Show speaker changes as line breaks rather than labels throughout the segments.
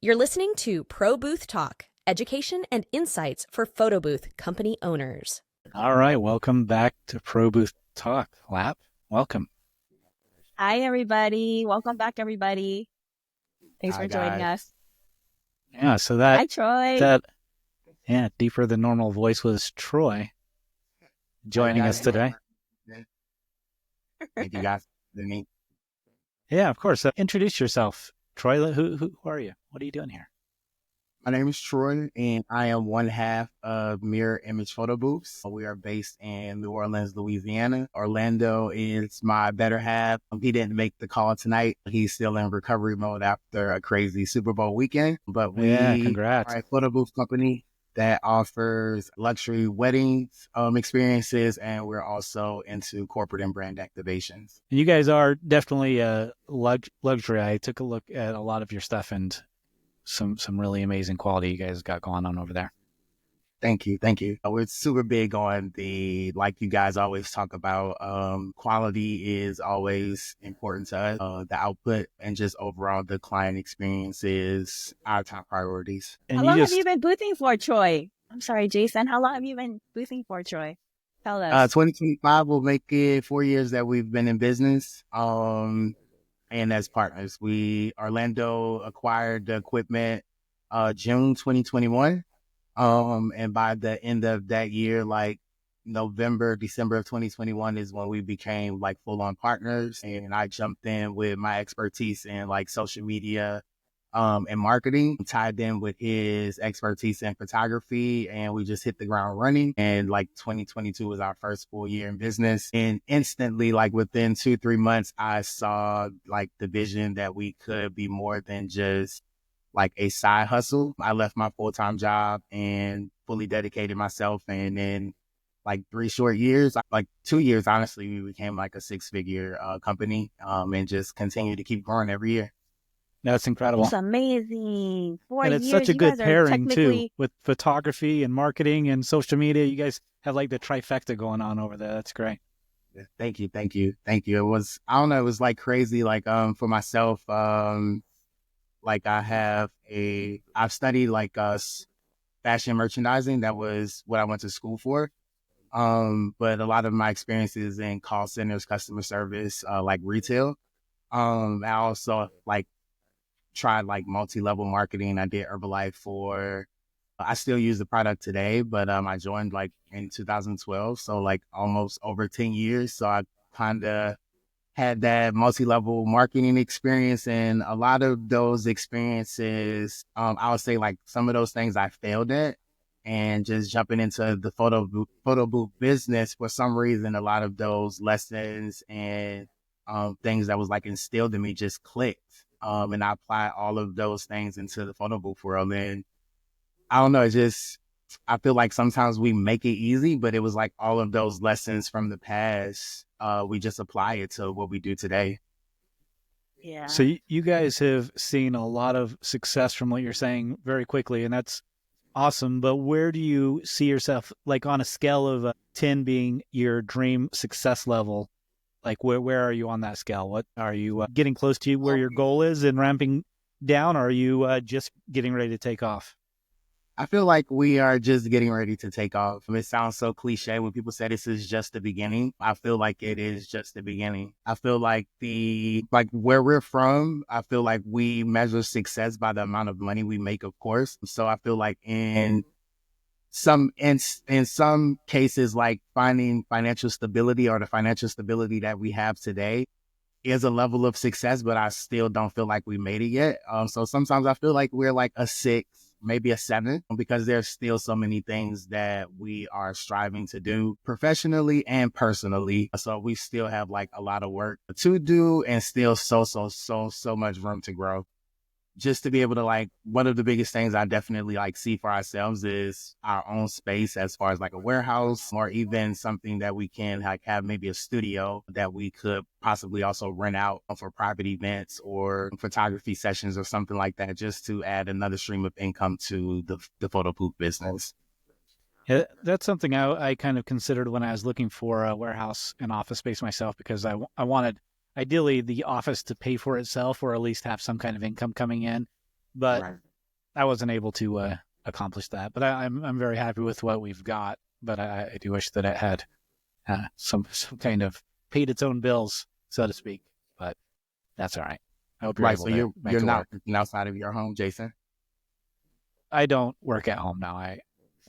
You're listening to Pro Booth Talk, education and insights for photo booth company owners.
All right, welcome back to Pro Booth Talk. Lap, welcome.
Hi, everybody. Welcome back, everybody. Thanks for joining us.
Yeah, so
Hi, Troy.
Deeper than normal voice was Troy joining us today.
Thank you guys for me.
Yeah, of course. Introduce yourself, Troy. Who are you? What are you doing here?
My name is Troy, and I am one half of Mirror Image Photo Booths. We are based in New Orleans, Louisiana. Orlando is my better half. He didn't make the call tonight. He's still in recovery mode after a crazy Super Bowl weekend. But we
congrats.
are a photo booth company that offers luxury weddings experiences, and we're also into corporate and brand activations.
And you guys are definitely luxury. I took a look at a lot of your stuff and some really amazing quality you guys got going on over there.
Thank you. We're super big on like you guys always talk about, quality is always important to us. The output and just overall the client experience is our top priorities.
And how long have you been boothing for, Troy? I'm sorry, Jason. How long have you been boothing for, Troy? Tell us.
2025 will make it 4 years that we've been in business. And as partners, Orlando acquired the equipment, June 2021. And by the end of that year, like December of 2021 is when we became like full-on partners. And I jumped in with my expertise in like social media, and marketing, tied in with his expertise in photography. And we just hit the ground running. And like 2022 was our first full year in business. And instantly, like within 2-3 months, I saw like the vision that we could be more than just like a side hustle. I left my full-time job and fully dedicated myself. And then like 3 short years, like 2 years, honestly, we became like a 6-figure company, and just continue to keep growing every year.
That's incredible.
It's amazing. 4 years.
And it's such a good pairing too with photography and marketing and social media. You guys have like the trifecta going on over there. That's great.
Thank you. It was, I don't know, it was like crazy. Like, for myself, like I've studied like fashion merchandising. That was what I went to school for. But a lot of my experiences in call centers, customer service, like retail. I also like tried like multi-level marketing. I did Herbalife I still use the product today, but I joined like in 2012. So like almost over 10 years. So I kind of had that multi-level marketing experience, and a lot of those experiences, I would say like some of those things I failed at, and just jumping into the photo booth business, for some reason, a lot of those lessons and things that was like instilled in me just clicked. And I applied all of those things into the photo booth world. And I don't know, I feel like sometimes we make it easy, but it was like all of those lessons from the past, we just apply it to what we do today.
Yeah.
So you guys have seen a lot of success from what you're saying very quickly, and that's awesome. But where do you see yourself, like on a scale of 10 being your dream success level? Like where are you on that scale? What are you getting close to where your goal is and ramping down? Or are you just getting ready to take off?
I feel like we are just getting ready to take off. It sounds so cliche when people say this is just the beginning. I feel like it is just the beginning. I feel like where we're from, I feel like we measure success by the amount of money we make, of course. So I feel like in some cases, like finding financial stability or the financial stability that we have today is a level of success, but I still don't feel like we made it yet. So sometimes I feel like we're like a 6, maybe a 7, because there's still so many things that we are striving to do professionally and personally. So we still have like a lot of work to do, and still so much room to grow. Just to be able to like, one of the biggest things I definitely like see for ourselves is our own space, as far as like a warehouse, or even something that we can like have maybe a studio that we could possibly also rent out for private events or photography sessions or something like that, just to add another stream of income to the photo booth business.
Yeah, that's something I kind of considered when I was looking for a warehouse and office space myself, because I wanted ideally the office to pay for itself, or at least have some kind of income coming in. But
Right.
I wasn't able to accomplish that, but I'm very happy with what we've got. But I do wish that it had some kind of paid its own bills, so to speak. But that's all right. I hope you're
Right.
able
So
to make
you're
it
not
work.
working outside of your home, Jason?
I don't work at home now.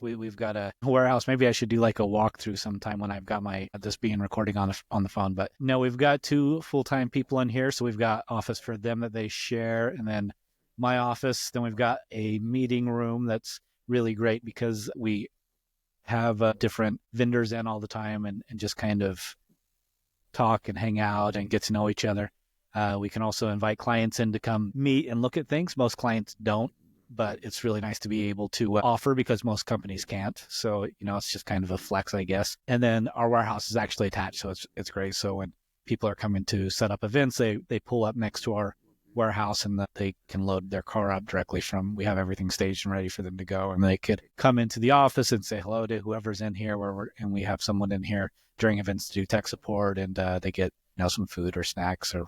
We've got a warehouse. Maybe I should do like a walkthrough sometime when I've got my this being recording on the phone. But no, we've got 2 full-time people in here, so we've got office for them that they share, and then my office. Then we've got a meeting room that's really great because we have different vendors in all the time and just kind of talk and hang out and get to know each other. We can also invite clients in to come meet and look at things. Most clients don't, but it's really nice to be able to offer because most companies can't. So, it's just kind of a flex, I guess. And then our warehouse is actually attached, so it's great. So when people are coming to set up events, they pull up next to our warehouse and they can load their car up directly we have everything staged and ready for them to go. And they could come into the office and say hello to whoever's in here, and we have someone in here during events to do tech support, and they get some food or snacks or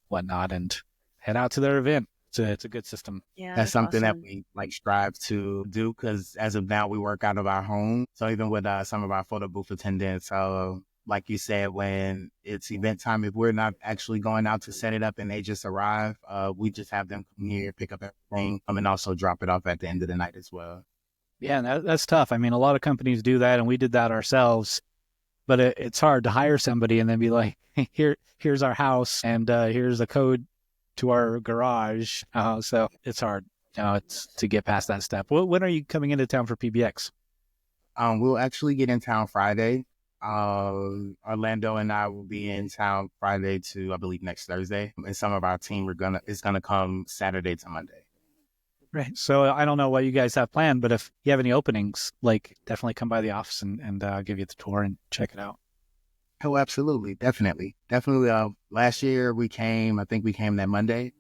whatnot and head out to their event. It's a good system.
Yeah,
That's something that
awesome.
we strive to do because as of now, we work out of our home. So even with some of our photo booth attendants, like you said, when it's event time, if we're not actually going out to set it up and they just arrive, we just have them come here, pick up everything, and also drop it off at the end of the night as well.
Yeah, and that's tough. I mean, a lot of companies do that, and we did that ourselves. But it's hard to hire somebody and then be like, here's our house, and here's the code to our garage. So it's hard, it's to get past that step. When are you coming into town for PBX?
We'll actually get in town Friday. Orlando and I will be in town Friday to, I believe, next Thursday. And some of our team is gonna come Saturday to Monday.
Right. So I don't know what you guys have planned, but if you have any openings, like definitely come by the office and give you the tour and check it out.
Oh, absolutely. Definitely. Last year I think we came that Monday,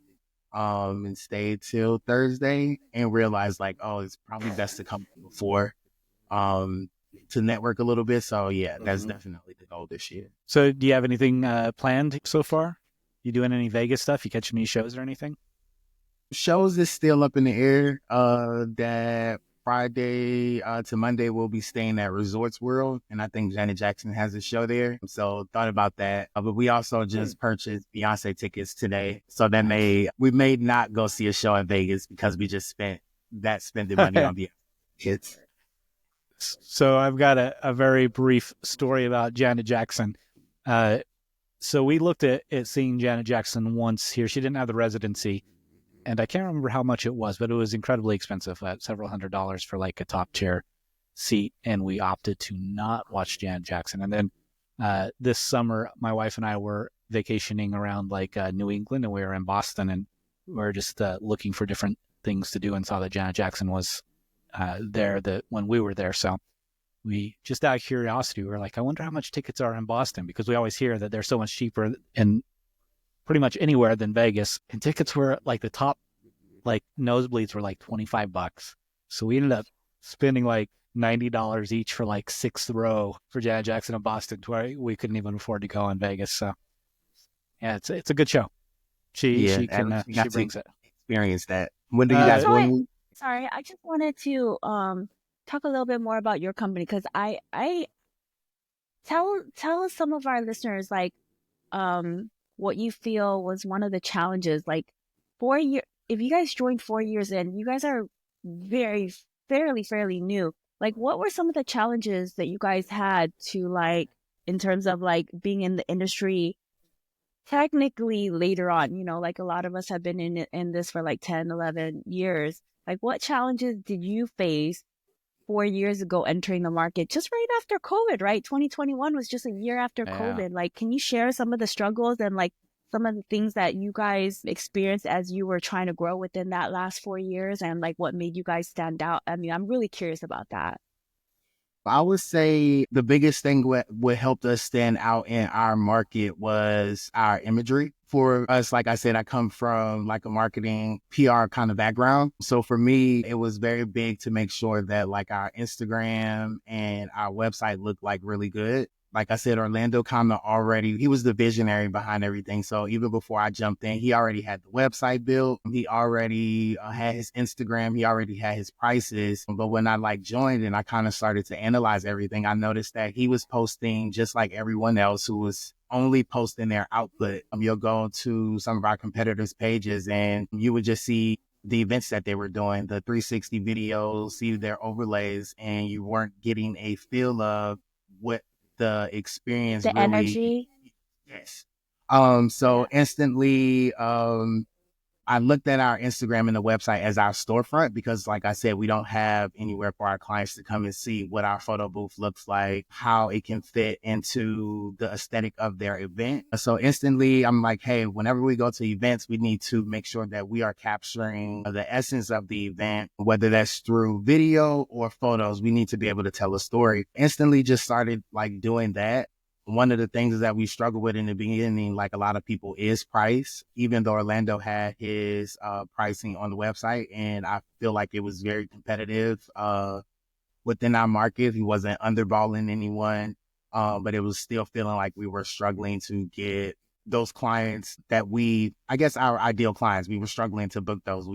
and stayed till Thursday and realized it's probably best to come before, to network a little bit. So yeah, that's definitely the goal this year.
So do you have anything planned so far? You doing any Vegas stuff? You catching any shows or anything?
Shows is still up in the air. That Friday to Monday we'll be staying at Resorts World, and I think Janet Jackson has a show there. So thought about that. But we also just purchased Beyonce tickets today, so we may not go see a show in Vegas because we just spent the money on Beyonce tickets.
So I've got a very brief story about Janet Jackson. So we looked at seeing Janet Jackson once here. She didn't have the residency. And I can't remember how much it was, but it was incredibly expensive, at several $100s for like a top tier seat. And we opted to not watch Janet Jackson. And then this summer, my wife and I were vacationing around like New England, and we were in Boston, and we were just looking for different things to do, and saw that Janet Jackson was there when we were there. So we, just out of curiosity, we were like, I wonder how much tickets are in Boston, because we always hear that they're so much cheaper in pretty much anywhere than Vegas. And tickets were like the top, like nosebleeds were like $25. So we ended up spending like $90 each for like 6th row for Janet Jackson in Boston, to where we couldn't even afford to go in Vegas. So yeah, it's a good show. She brings it.
Experience that. When do you guys going?
Sorry, I just wanted to talk a little bit more about your company, because I tell some of our listeners like what you feel was one of the challenges. Like if you guys joined 4 years in, you guys are fairly new. Like, what were some of the challenges that you guys had to, like, in terms of like being in the industry technically later on, like a lot of us have been in this for like 10, 11 years. Like, what challenges did you face 4 years ago entering the market, just right after COVID, right? 2021 was just a year after COVID. Like, can you share some of the struggles and like some of the things that you guys experienced as you were trying to grow within that last 4 years, and like what made you guys stand out? I mean, I'm really curious about that.
I would say the biggest thing what helped us stand out in our market was our imagery. For us, like I said, I come from like a marketing PR kind of background. So for me, it was very big to make sure that like our Instagram and our website looked like really good. like I said, Orlando kind of already, he was the visionary behind everything. So even before I jumped in, he already had the website built. He already had his Instagram. He already had his prices. But when I like joined and I kind of started to analyze everything, I noticed that he was posting just like everyone else who was only posting their output. You'll go to some of our competitors' pages and you would just see the events that they were doing, the 360 videos, see their overlays, and you weren't getting a feel of what the experience
The
really.
energy.
Yes. So instantly, I looked at our Instagram and the website as our storefront because, like I said, we don't have anywhere for our clients to come and see what our photo booth looks like, how it can fit into the aesthetic of their event. So instantly, I'm like, hey, whenever we go to events, we need to make sure that we are capturing the essence of the event, whether that's through video or photos. We need to be able to tell a story. Instantly just started like doing that. One of the things that we struggled with in the beginning, like a lot of people, is price, even though Orlando had his pricing on the website. And I feel like it was very competitive within our market. He wasn't underballing anyone, but it was still feeling like we were struggling to get those clients that I guess our ideal clients, we were struggling to book those.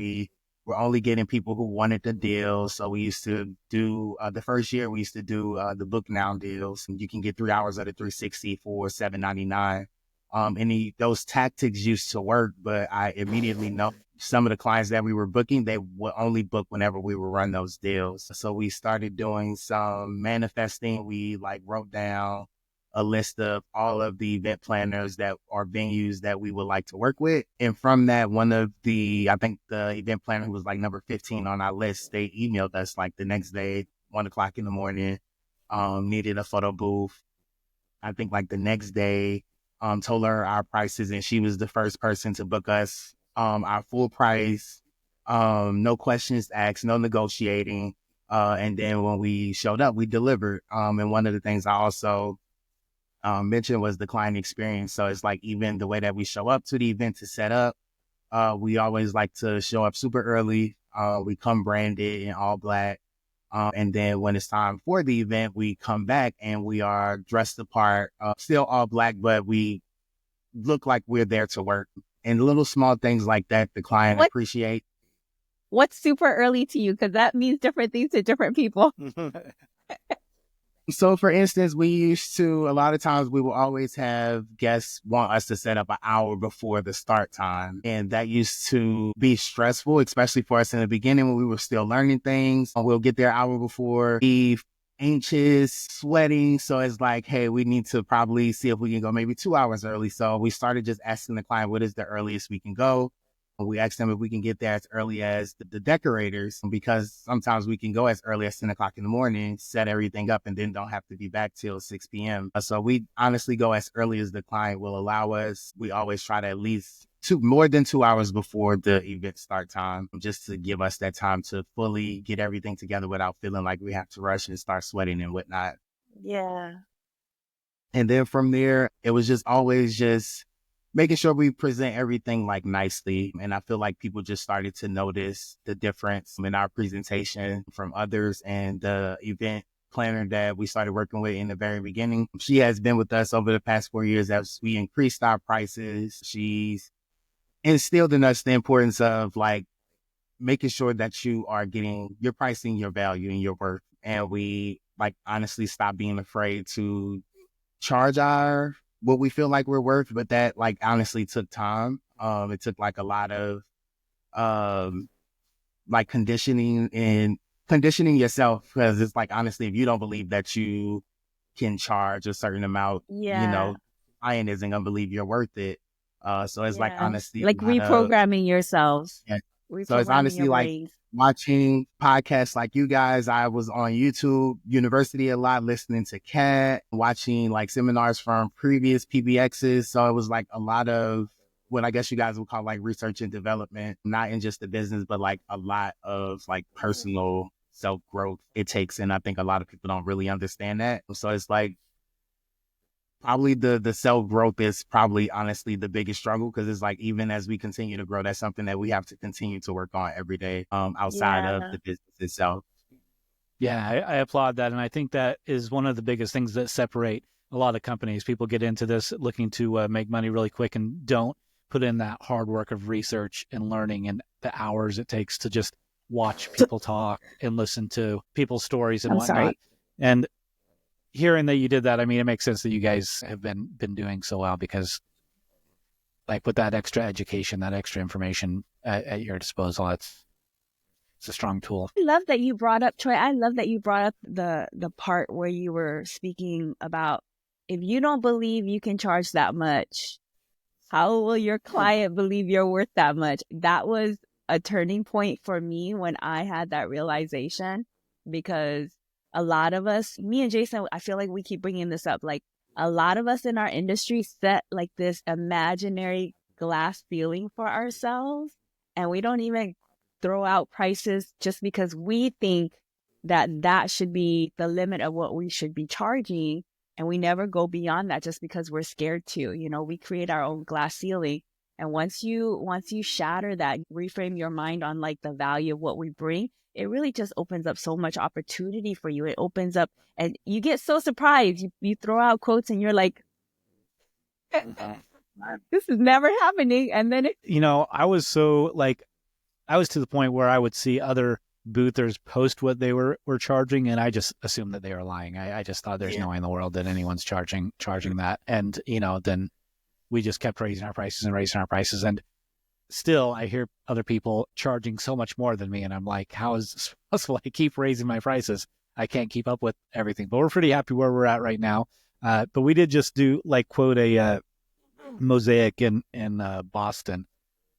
We're only getting people who wanted the deal. So we used to do, the first year, we used to do the Book Now deals. You can get 3 hours of the 360 for $7.99. Those tactics used to work, but I immediately know some of the clients that we were booking, they would only book whenever we would run those deals. So we started doing some manifesting. We like wrote down a list of all of the event planners that are venues that we would like to work with. And from that, I think the event planner who was like number 15 on our list, they emailed us like the next day, 1:00 in the morning, needed a photo booth. I think like the next day, told her our prices, and she was the first person to book us our full price, no questions asked, no negotiating. And then when we showed up, we delivered. And one of the things I also mentioned was the client experience. So it's like even the way that we show up to the event to set up, we always like to show up super early. We come branded in all black. And then when it's time for the event, we come back and we are dressed apart, still all black, but we look like we're there to work. And little small things like that, the client appreciate.
What's super early to you? Because that means different things to different people.
So, for instance, a lot of times we will always have guests want us to set up an hour before the start time. And that used to be stressful, especially for us in the beginning when we were still learning things. We'll get there an hour before, be anxious, sweating. So it's like, hey, we need to probably see if we can go maybe 2 hours early. So we started just asking the client, what is the earliest we can go? We asked them if we can get there as early as the decorators, because sometimes we can go as early as 10:00 in the morning, set everything up, and then don't have to be back till 6 p.m. So we honestly go as early as the client will allow us. We always try to at least more than 2 hours before the event start time, just to give us that time to fully get everything together without feeling like we have to rush and start sweating and whatnot.
Yeah.
And then from there, it was just always just making sure we present everything like nicely. And I feel like people just started to notice the difference in our presentation from others. And the event planner that we started working with in the very beginning, she has been with us over the past 4 years as we increased our prices. She's instilled in us the importance of like making sure that you're pricing your value and your worth. And we like honestly stop being afraid to charge what we feel like we're worth, but that like honestly took time. It took like a lot of like conditioning yourself, because it's like honestly, if you don't believe that you can charge a certain amount, client isn't gonna believe you're worth it. So it's like honestly
like reprogramming yourselves.
Yeah. So it's honestly like watching podcasts like you guys. I was on YouTube University a lot, listening to Kat, watching like seminars from previous PBXs. So it was like a lot of what I guess you guys would call like research and development, not in just the business, but like a lot of like personal self-growth it takes. And I think a lot of people don't really understand that. So it's like probably the self-growth is probably honestly the biggest struggle, because it's like even as we continue to grow, that's something that we have to continue to work on every day outside of the business itself.
Yeah, I applaud that. And I think that is one of the biggest things that separate a lot of companies, people get into this looking to make money really quick and don't put in that hard work of research and learning and the hours it takes to just watch people talk and listen to people's stories and
I'm
whatnot.
sorry.
And hearing that you did that, I mean, it makes sense that you guys have been doing so well, because like with that extra education, that extra information at your disposal, it's a strong tool.
I love that you brought up, Troy. I love that you brought up the part where you were speaking about, if you don't believe you can charge that much, how will your client believe you're worth that much? That was a turning point for me when I had that realization, because a lot of us, me and Jason, I feel like we keep bringing this up. Like, a lot of us in our industry set like this imaginary glass ceiling for ourselves, and we don't even throw out prices just because we think that should be the limit of what we should be charging. And we never go beyond that just because we're scared to. We create our own glass ceiling. And once you shatter that, reframe your mind on like the value of what we bring, it really just opens up so much opportunity for you. It opens up, and you get so surprised. You throw out quotes and you're like, this is never happening. And then
I was to the point where I would see other boothers post what they were charging, and I just assumed that they were lying. I just thought there's no way in the world that anyone's charging that. And, then we just kept raising our prices. And still I hear other people charging so much more than me. And I'm like, how is this possible? I keep raising my prices. I can't keep up with everything, but we're pretty happy where we're at right now. But we did just do quote a mosaic in Boston.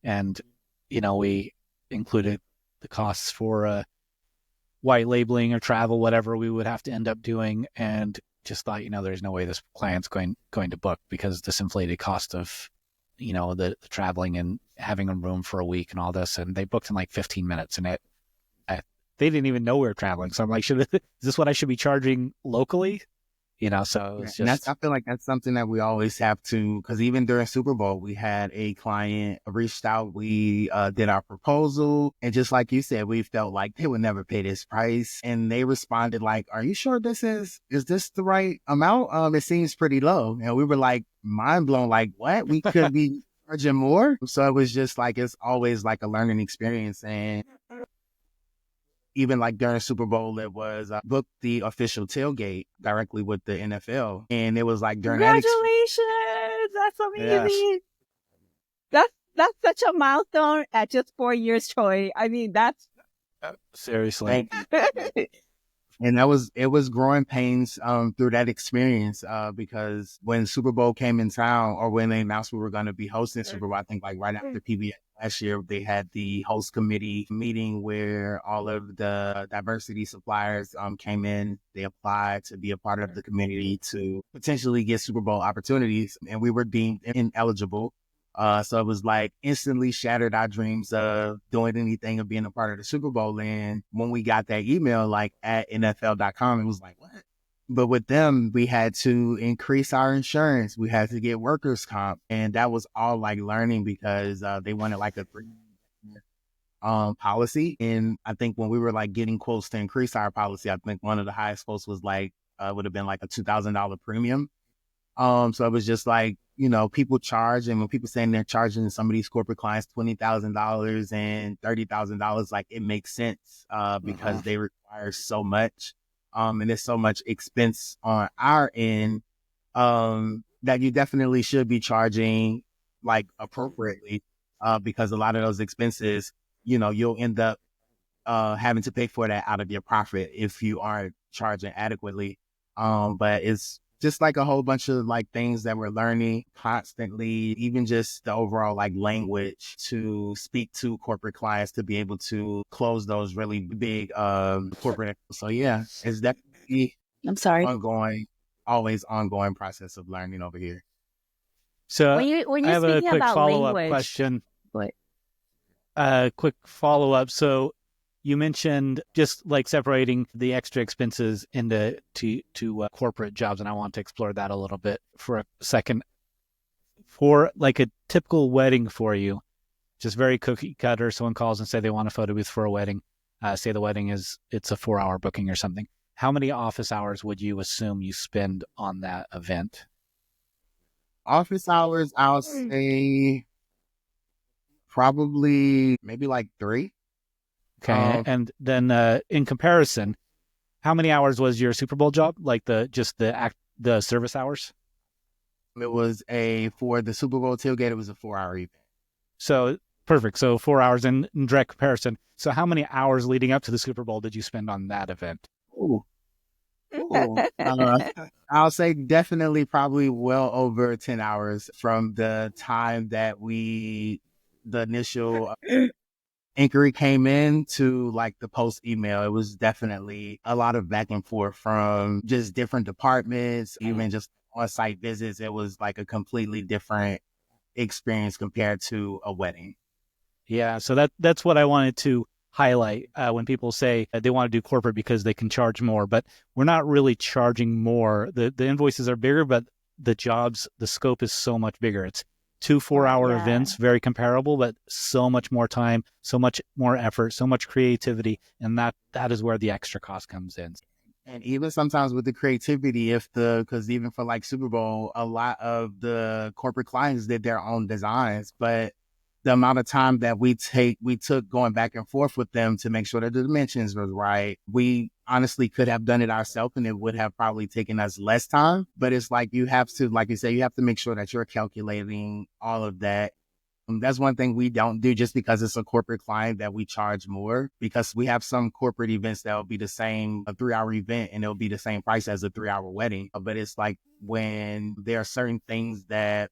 And, we included the costs for white labeling or travel, whatever we would have to end up doing, and just thought, there's no way this client's going to book, because this inflated cost of, the traveling and having a room for a week and all this. And they booked in 15 minutes, and they didn't even know we were traveling. So I'm like, is this what I should be charging locally? So it's just...
I feel like that's something that we always have to, because even during Super Bowl, we had a client reached out, we did our proposal, and just like you said, we felt like they would never pay this price. And they responded like, are you sure is this the right amount? It seems pretty low. And we were like mind blown, like, what? We could be charging more? So it was just like, it's always like a learning experience. And even during Super Bowl, it was booked the official tailgate directly with the NFL. And it was during
congratulations! That's amazing. Yes. That's such a milestone at just 4 years, Troy. I mean, that's...
Seriously.
And it was growing pains through that experience because when Super Bowl came in town, or when they announced we were going to be hosting Super Bowl, I think right after PBS last year, they had the host committee meeting where all of the diversity suppliers came in. They applied to be a part of the community to potentially get Super Bowl opportunities, and we were deemed ineligible. So it was instantly shattered our dreams of doing anything of being a part of the Super Bowl. And when we got that email, at NFL.com, it was like, what? But with them, we had to increase our insurance. We had to get workers' comp. And that was all learning, because they wanted a 3 policy. And I think when we were getting quotes to increase our policy, I think one of the highest quotes was would have been a $2,000 premium. So it was just people charge, and when people saying they're charging some of these corporate clients $20,000 and $30,000, it makes sense because they require so much, and there's so much expense on our end that you definitely should be charging appropriately, because a lot of those expenses, you'll end up having to pay for that out of your profit if you aren't charging adequately. But it's just a whole bunch of things that we're learning constantly, even just the overall language to speak to corporate clients to be able to close those really big corporate. So yeah, it's definitely always ongoing process of learning over here.
So
when
I have a quick
about
follow-up
language,
question.
What?
Quick follow-up. So you mentioned just separating the extra expenses into corporate jobs, and I want to explore that a little bit for a second. For a typical wedding for you, just very cookie cutter. Someone calls and say they want a photo booth for a wedding. Say the wedding it's a 4-hour booking or something. how many office hours would you assume you spend on that event?
Office hours, I'll say probably maybe like 3.
Okay. And then in comparison, how many hours was your Super Bowl job? Like the service hours?
It was for the Super Bowl tailgate, it was a 4-hour event.
So perfect. So 4 hours in direct comparison. So how many hours leading up to the Super Bowl did you spend on that event?
Ooh. I'll say definitely probably well over 10 hours from the time that the initial inquiry came in to like the post email. It was definitely a lot of back and forth from just different departments, even just on-site visits. It was like a completely different experience compared to a wedding.
Yeah. So that's what I wanted to highlight when people say they want to do corporate because they can charge more, but we're not really charging more. The invoices are bigger, but the scope is so much bigger. It's 2 4-hour events, very comparable, but so much more time, so much more effort, so much creativity. And that is where the extra cost comes in.
And even sometimes with the creativity, because even for like Super Bowl, a lot of the corporate clients did their own designs, but the amount of time that we took going back and forth with them to make sure that the dimensions was right. We honestly could have done it ourselves and it would have probably taken us less time. But it's like you have to, like you said, you have to make sure that you're calculating all of that. That's one thing we don't do just because it's a corporate client that we charge more, because we have some corporate events that will be the same, a 3-hour event, and it'll be the same price as a 3-hour wedding. But it's like when there are certain things that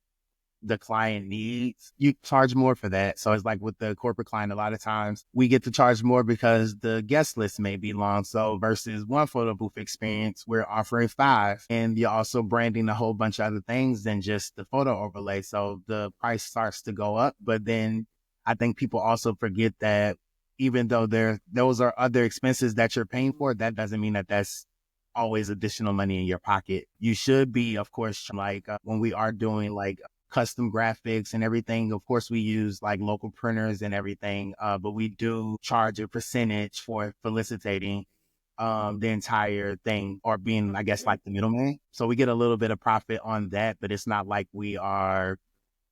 the client needs, you charge more for that. So it's like with the corporate client, a lot of times we get to charge more because the guest list may be long. So versus one photo booth experience, we're offering 5, and you're also branding a whole bunch of other things than just the photo overlay. So the price starts to go up. But then I think people also forget that even though those are other expenses that you're paying for, that doesn't mean that that's always additional money in your pocket. You should be, of course, like when we are doing like custom graphics and everything. Of course, we use like local printers and everything, but we do charge a percentage for felicitating the entire thing, or being, I guess, like the middleman. So we get a little bit of profit on that, but it's not like we are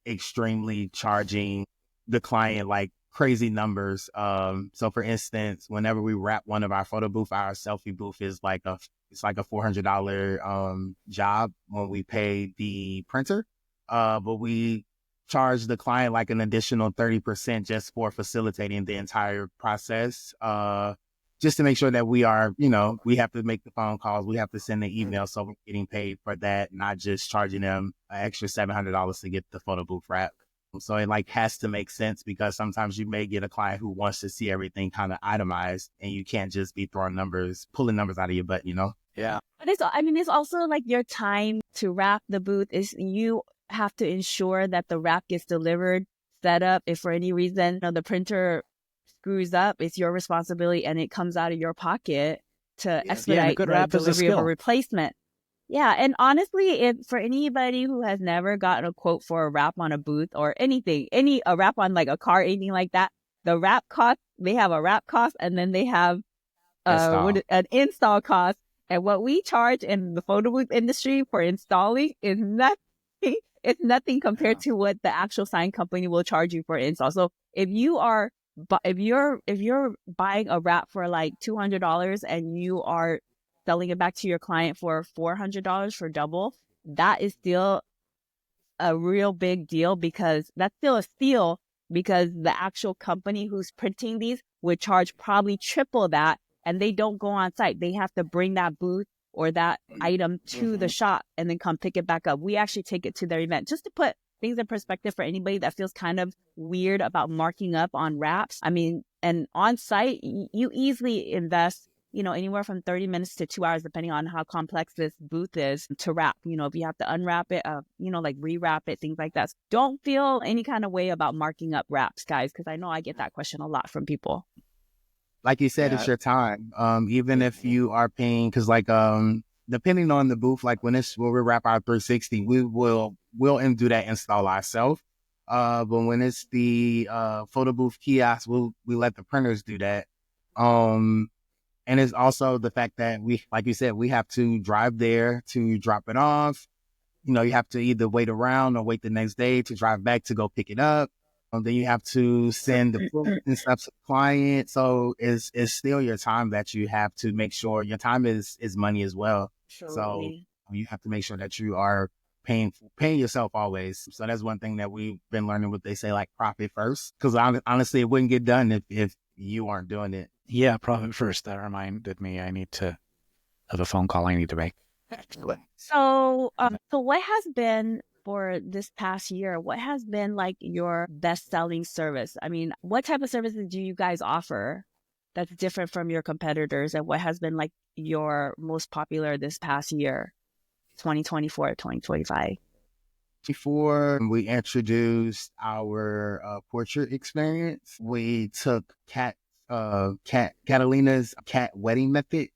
extremely charging the client like crazy numbers. So for instance, whenever we wrap one of our photo booth, our selfie booth is like it's like a $400 job when we pay the printer. But we charge the client like an additional 30% just for facilitating the entire process, just to make sure that we are, we have to make the phone calls, we have to send the email, so we're getting paid for that, not just charging them an extra $700 to get the photo booth wrap. So it like has to make sense, because sometimes you may get a client who wants to see everything kind of itemized, and you can't just be pulling numbers out of your butt,
Yeah.
But it's also like your time to wrap the booth is you have to ensure that the wrap gets delivered, set up. If for any reason the printer screws up, it's your responsibility, and it comes out of your pocket to expedite the delivery of a replacement. Yeah, and honestly, if for anybody who has never gotten a quote for a wrap on a booth or anything, a wrap on like a car, anything like that, the wrap cost, they have a wrap cost, and then they have an install cost. And what we charge in the photo booth industry for installing is nothing. It's nothing compared to what the actual sign company will charge you for install. So if you're buying a wrap for like $200 and you are selling it back to your client for $400 for double, that is still a real big deal, because that's still a steal, because the actual company who's printing these would charge probably triple that, and they don't go on site. They have to bring that booth or that item to the shop and then come pick it back up. We actually take it to their event, just to put things in perspective for anybody that feels kind of weird about marking up on wraps. I mean, and on site, you easily invest, anywhere from 30 minutes to 2 hours, depending on how complex this booth is to wrap. If you have to unwrap it, like rewrap it, things like that. So don't feel any kind of way about marking up wraps, guys, because I know I get that question a lot from people.
Like you said, it's your time. Even if you are paying, because like depending on the booth, like when we wrap our 360, we'll do that install ourselves. But when it's the photo booth kiosk, we let the printers do that. And it's also the fact that we, like you said, we have to drive there to drop it off. You know, you have to either wait around or wait the next day to drive back to go pick it up. Then you have to send the proof and stuff to the client. So it's still your time that you have to make sure your time is money as well. So
Absolutely.
you have to make sure that you are paying yourself always. So that's one thing that we've been learning, what they say, like profit first. Because honestly, it wouldn't get done if you aren't doing it.
Yeah, profit first. That reminded me I need to have a phone call I need to make.
So, so what has been for this past year? What has been like your best-selling service? I mean, what type of services do you guys offer that's different from your competitors, and what has been like your most popular this past year, 2024, 2025?
Before we introduced our portrait experience, we took Catalina's cat wedding method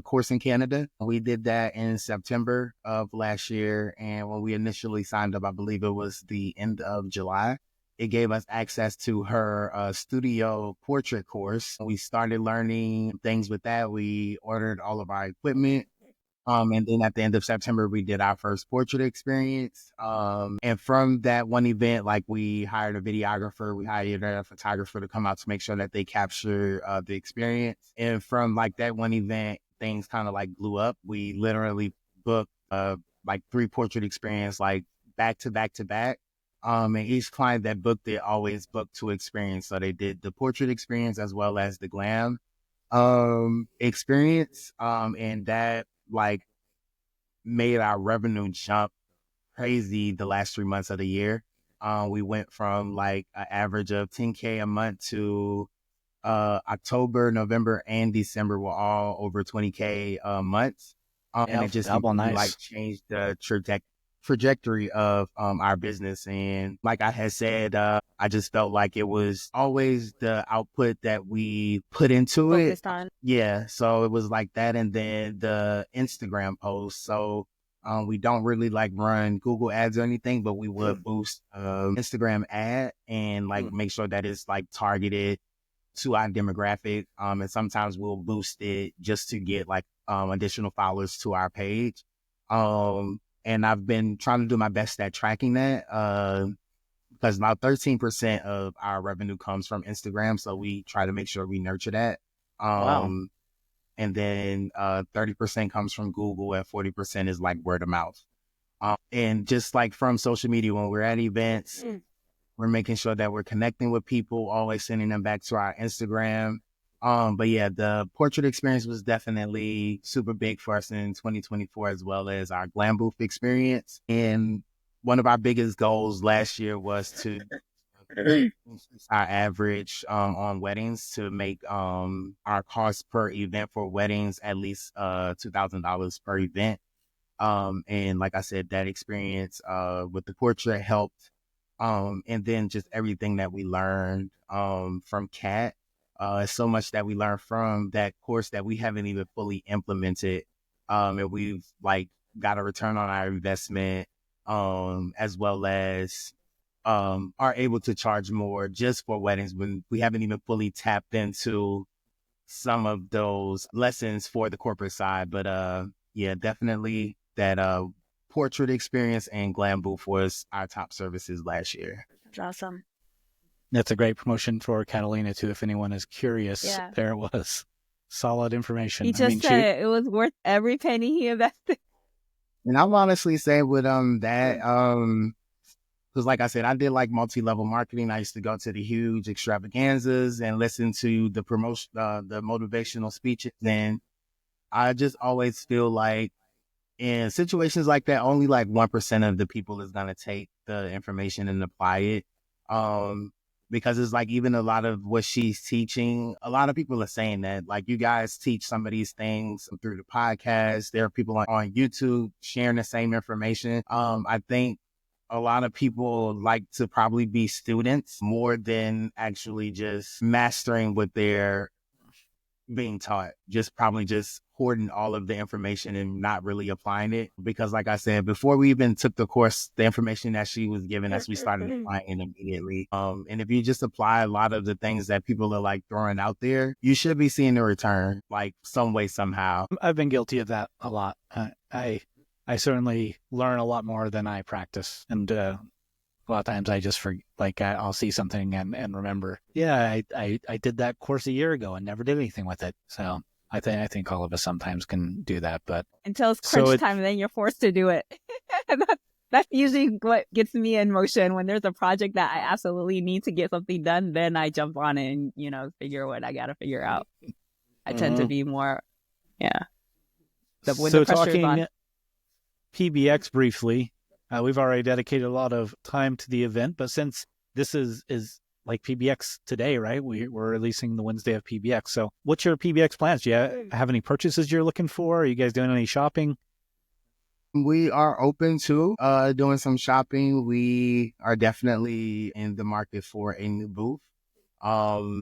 course in Canada. We did that in September of last year, and when we initially signed up, I believe it was the end of July. It gave us access to her studio portrait course. We started learning things with that. We ordered all of our equipment. And then at the end of September, we did our first portrait experience. And from that one event, like we hired a videographer, we hired a photographer to come out to make sure that they capture the experience. And from like that one event, things kind of like blew up. We literally booked like 3 portrait experience, like back to back to back. And each client that booked it always booked 2 experience. So they did the portrait experience as well as the glam experience. And that like made our revenue jump crazy the last 3 months of the year. We went from like an average of 10K a month to October, November, and December were all over 20K months. And it just
double
really,
nice.
like changed the trajectory of our business. And like I had said, I just felt like it was always the output that we put into it.
Focused on.
Yeah, so it was like that, and then the Instagram posts. So we don't really like run Google ads or anything, but we would boost Instagram ad and like make sure that it's like targeted to our demographic. And sometimes we'll boost it just to get like additional followers to our page. And I've been trying to do my best at tracking that because about 13% of our revenue comes from Instagram. So we try to make sure we nurture that.
Wow.
And then 30% comes from Google and 40% is like word of mouth. And just like from social media, when we're at events, we're making sure that we're connecting with people, always sending them back to our Instagram. But yeah, the portrait experience was definitely super big for us in 2024, as well as our glam booth experience. And one of our biggest goals last year was to increase our average on weddings, to make our cost per event for weddings at least $2,000 per event. And like I said, that experience with the portrait helped. And then just everything that we learned from Kat. So much that we learned from that course that we haven't even fully implemented. And we've like got a return on our investment, as well as are able to charge more just for weddings when we haven't even fully tapped into some of those lessons for the corporate side. But yeah, definitely that portrait experience and glam booth was our top services last year.
That's awesome.
That's a great promotion for Catalina too. If anyone is curious,
Yeah.
there it was. Solid information.
He just said it was worth every penny he invested.
And I'm honestly saying with that because like I said, I did like multi-level marketing. I used to go to the huge extravaganzas and listen to the promotion, the motivational speeches. And I just always feel like in situations like that, only like 1% of the people is gonna take the information and apply it. Because it's like even a lot of what she's teaching, a lot of people are saying that like you guys teach some of these things through the podcast. There are people on YouTube sharing the same information. I think a lot of people like to probably be students more than actually just mastering what they're being taught, just probably just hoarding all of the information and not really applying it. Because like I said, before we even took the course, the information that she was giving us, we started applying it immediately. And if you just apply a lot of the things that people are like throwing out there, you should be seeing a return, like some way, somehow.
I've been guilty of that a lot. I certainly learn a lot more than I practice, and a lot of times I just forget. Like I'll see something and remember, yeah, I did that course a year ago and never did anything with it. So I think all of us sometimes can do that, but
Until it's crunch time, and then you're forced to do it. That's usually what gets me in motion. When there's a project that I absolutely need to get something done, then I jump on it and, figure what I got to figure out. I tend to be more, when
so
the pressure's
talking
on.
PBX briefly, we've already dedicated a lot of time to the event, but since this is like PBX today, right? We're releasing the Wednesday of PBX. So what's your PBX plans? Do you have any purchases you're looking for? Are you guys doing any shopping?
We are open to doing some shopping. We are definitely in the market for a new booth.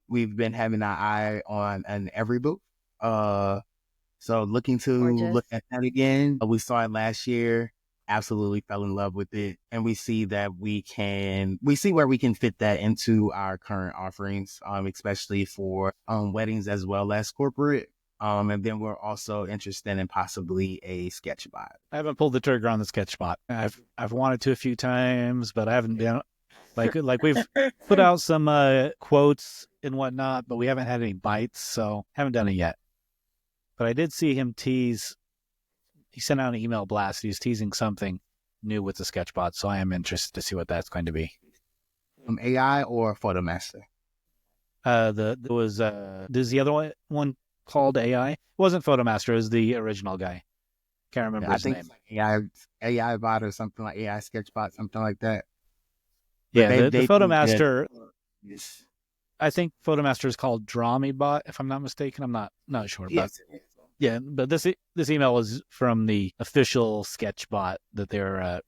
We've been having our eye on an Every booth. So looking to
Gorgeous.
look at that again. We saw it last year. Absolutely fell in love with it, and we see that we see where we can fit that into our current offerings, especially for weddings as well as corporate. And then we're also interested in possibly a SketchBot.
I haven't pulled the trigger on the SketchBot. I've wanted to a few times, but I haven't been like we've put out some quotes and whatnot, but we haven't had any bites, so haven't done it yet. But I did see him tease. He sent out an email blast. He's teasing something new with the SketchBot, so I am interested to see what that's going to be.
AI or PhotoMaster?
There's the other one called AI. It wasn't PhotoMaster. It was the original guy. Can't remember his name.
It's like AI bot or something like AI SketchBot, something like that.
Yeah, the PhotoMaster.
Yes.
I think PhotoMaster is called DrawMeBot, if I'm not mistaken. I'm not sure, but yeah. But this email was from the official SketchBot that they're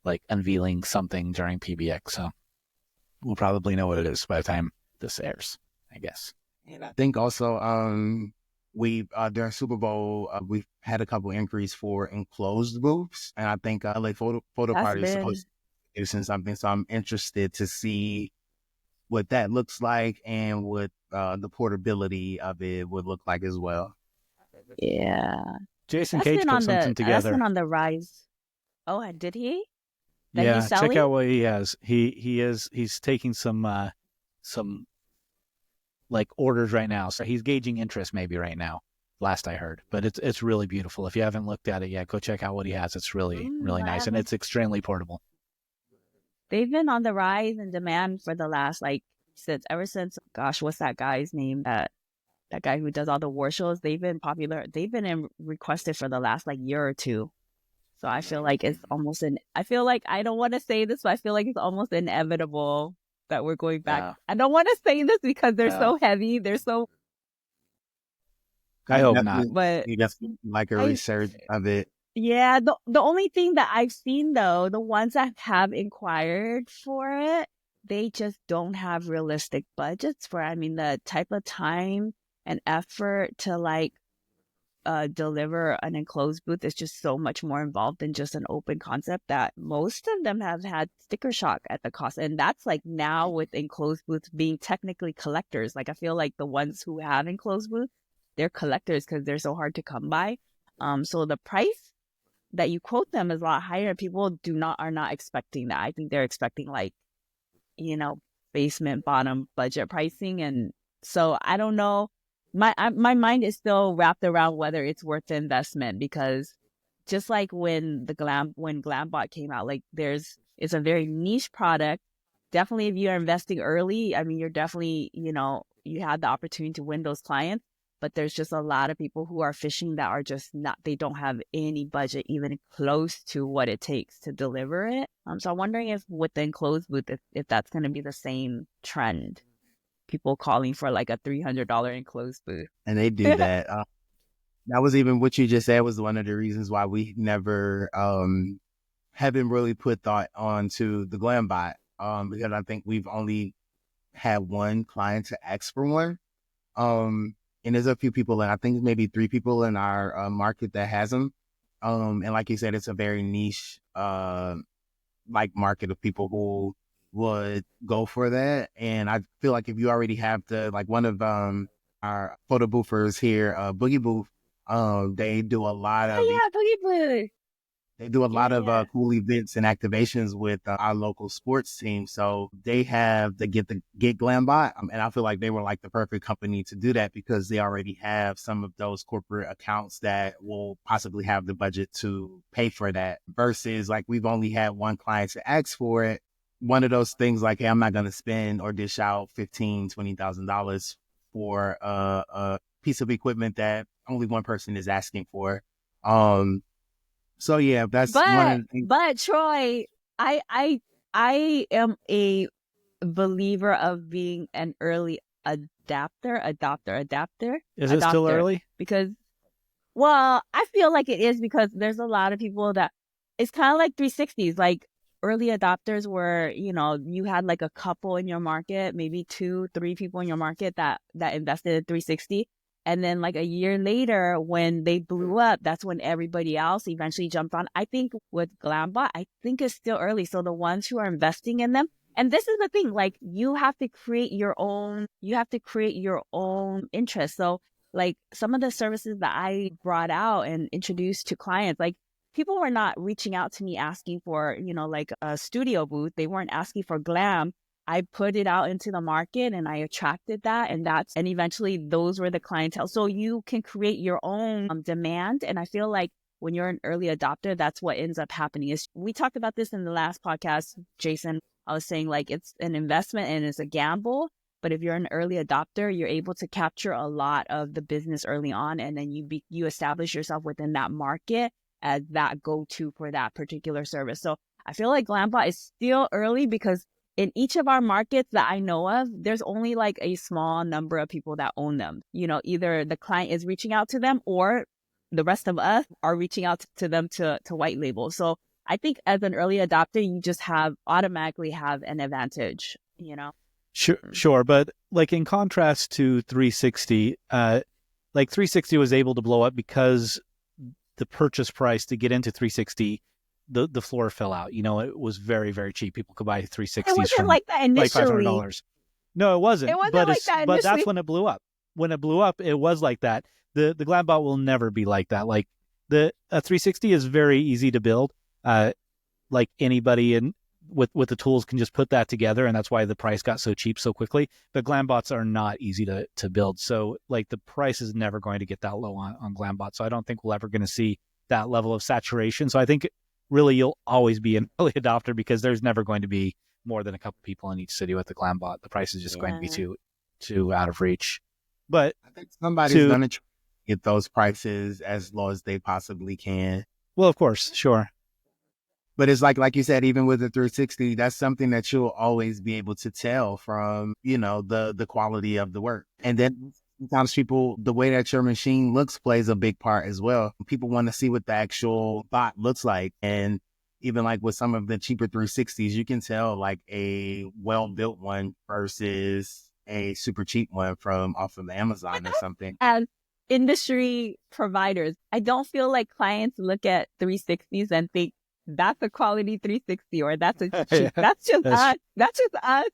like unveiling something during PBX. So we'll probably know what it is by the time this airs, I guess.
And I think also we during Super Bowl we've had a couple inquiries for enclosed booths, and I think LA Photo Party is supposed to do something. So I'm interested to see what that looks like and what the portability of it would look like as well.
Yeah.
Jason Cage put something together.
That's been on the rise. Oh, did he?
Yeah, check out what he has. He's taking some like orders right now. So he's gauging interest maybe right now, last I heard. But it's really beautiful. If you haven't looked at it yet, go check out what he has. It's really nice, and it's extremely portable.
They've been on the rise in demand for the last ever since what's that guy's name? That guy who does all the war shows. They've been popular. They've been requested for the last year or two. So I feel like it's almost I feel like I don't want to say this, but I feel like it's almost inevitable that we're going back. Yeah. I don't want to say this because they're so heavy. They're so.
I hope not.
But that's like a research of it.
Yeah, the only thing that I've seen though, the ones that have inquired for it, they just don't have realistic budgets for it. I mean, the type of time and effort to deliver an enclosed booth is just so much more involved than just an open concept that most of them have had sticker shock at the cost. And that's now with enclosed booths being technically collectors. I feel like the ones who have enclosed booths, they're collectors because they're so hard to come by. So the price that you quote them is a lot higher. People are not expecting that. I think they're expecting basement bottom budget pricing. And so I don't know. My mind is still wrapped around whether it's worth the investment, because just like when Glambot came out, it's a very niche product. Definitely, if you're investing early, I mean, you're definitely, you have the opportunity to win those clients. But there's just a lot of people who are fishing that are just they don't have any budget even close to what it takes to deliver it. So I'm wondering if with the enclosed booth, if that's going to be the same trend. People calling for a $300 enclosed booth.
And they do that. That was even what you just said was one of the reasons why we never haven't really put thought onto the Glambot, because I think we've only had one client to ask for one. and there's a few people, and I think maybe 3 people in our market that has them. And like you said, it's a very niche like market of people who would go for that. And I feel like if you already have like one of our photo boothers here, Boogie Booth, they do a lot of
Boogie Blue.
they do a lot of
Yeah.
cool events and activations with our local sports team. So they have the Get Glambot, and I feel like they were like the perfect company to do that because they already have some of those corporate accounts that will possibly have the budget to pay for that. Versus like we've only had one client to ask for it. One of those things like, hey, I'm not going to spend or dish out $15,000-$20,000 for a piece of equipment that only one person is asking for. So yeah, that's one of the things.
But Troy, I am a believer of being an early adapter.
Is it still early?
Because, well, I feel like it is because there's a lot of people that it's kind of like 360s, like early adopters where, you know, you had like a couple in your market, maybe 2-3 people in your market that invested in 360. And then like a year later, when they blew up, that's when everybody else eventually jumped on. I think with Glambot, I think it's still early. So the ones who are investing in them, and this is the thing, like you have to create your own interest. So like some of the services that I brought out and introduced to clients, like people were not reaching out to me asking for, you know, like a studio booth. They weren't asking for glam. I put it out into the market and I attracted that, and eventually those were the clientele. So you can create your own demand. And I feel like when you're an early adopter, that's what ends up happening. Is we talked about this in the last podcast, Jason. I was saying like it's an investment and it's a gamble. But if you're an early adopter, you're able to capture a lot of the business early on, and then you establish yourself within that market as that go-to for that particular service. So I feel like Glambot is still early because in each of our markets that I know of, there's only like a small number of people that own them. You know, either the client is reaching out to them or the rest of us are reaching out to them to white label. So I think as an early adopter, you just automatically have an advantage, you know?
Sure. But like in contrast to 360, like 360 was able to blow up because the purchase price to get into 360, the floor fell out. You know, it was very, very cheap. People could buy 360s
It wasn't
from
like that initially.
like $500. No, it wasn't.
It wasn't
but
like that
but
initially.
that's when it blew up. When it blew up, it was like that. The Glambot will never be like that. Like a 360 is very easy to build. Like anybody with the tools can just put that together, and that's why the price got so cheap so quickly. But Glambots are not easy to build. So like the price is never going to get that low on Glambot. So I don't think we're ever going to see that level of saturation. So I think really you'll always be an early adopter because there's never going to be more than a couple people in each city with the Glambot. The price is just going to be too out of reach. But
I think somebody's going to get those prices as low as they possibly can.
Well, of course, sure.
But it's like you said, even with the 360, that's something that you'll always be able to tell from, you know, the quality of the work. And then sometimes people, the way that your machine looks plays a big part as well. People want to see what the actual bot looks like. And even like with some of the cheaper 360s, you can tell like a well-built one versus a super cheap one from off of Amazon or something.
As industry providers, I don't feel like clients look at 360s and think that's a quality 360 or that's a cheap. That's just us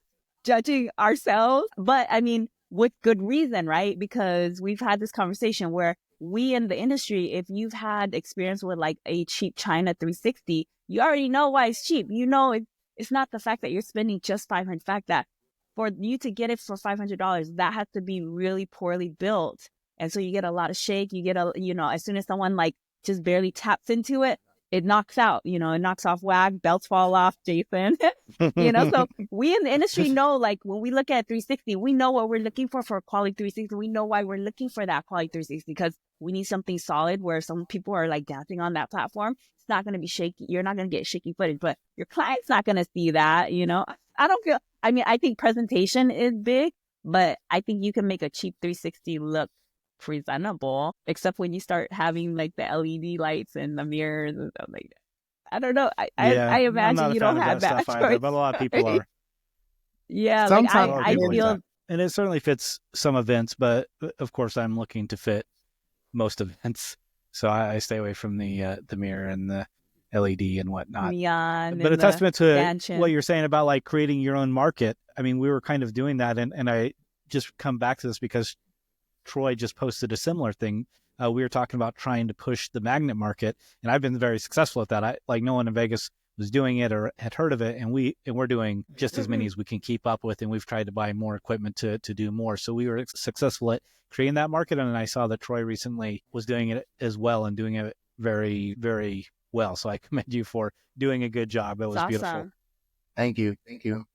judging ourselves. But I mean, with good reason, right? Because we've had this conversation where we in the industry, if you've had experience with like a cheap China 360, you already know why it's cheap. You know, it's not the fact that you're spending just $500. The fact that for you to get it for $500, that has to be really poorly built. And so you get a lot of shake. You get as soon as someone like just barely taps into it, it knocks out, it knocks off whack, belts fall off, Jason, so we in the industry know, like when we look at 360, we know what we're looking for a quality 360. We know why we're looking for that quality 360 because we need something solid where some people are like dancing on that platform. It's not going to be shaky. You're not going to get shaky footage, but your client's not going to see that, I think presentation is big, but I think you can make a cheap 360 look presentable, except when you start having like the LED lights and the mirrors and stuff like that. I don't know. I imagine you don't have that
stuff either, but a lot of people are.
Yeah,
Sometimes
I feel
And it certainly fits some events, but of course I'm looking to fit most events. So I stay away from the mirror and the LED and whatnot.
Neon
But a
and the
testament to
mansion.
what you're saying about like creating your own market. I mean, we were kind of doing that, and I just come back to this because Troy just posted a similar thing. We were talking about trying to push the magnet market, and I've been very successful at that. Like no one in Vegas was doing it or had heard of it, and we're doing just as many as we can keep up with, and we've tried to buy more equipment to do more. So we were successful at creating that market, and I saw that Troy recently was doing it as well and doing it very, very well. So I commend you for doing a good job. It was
It's
beautiful.
awesome.
Thank you. Thank you.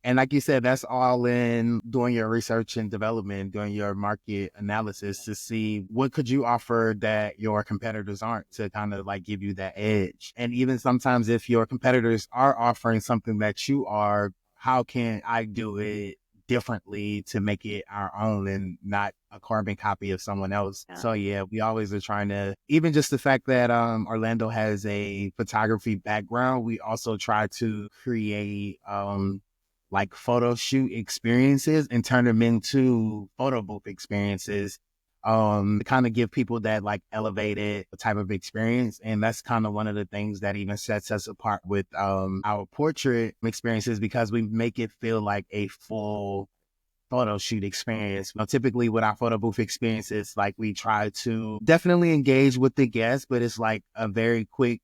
And like you said, that's all in doing your research and development, doing your market analysis to see what could you offer that your competitors aren't, to kind of like give you that edge. And even sometimes if your competitors are offering something that you are, how can I do it differently to make it our own and not a carbon copy of someone else?
Yeah.
So yeah, we always are trying to, even just the fact that Orlando has a photography background, we also try to create like photo shoot experiences and turn them into photo booth experiences, to kind of give people that like elevated type of experience. And that's kind of one of the things that even sets us apart with our portrait experiences, because we make it feel like a full photo shoot experience. Well, typically with our photo booth experiences, like we try to definitely engage with the guests, but it's like a very quick,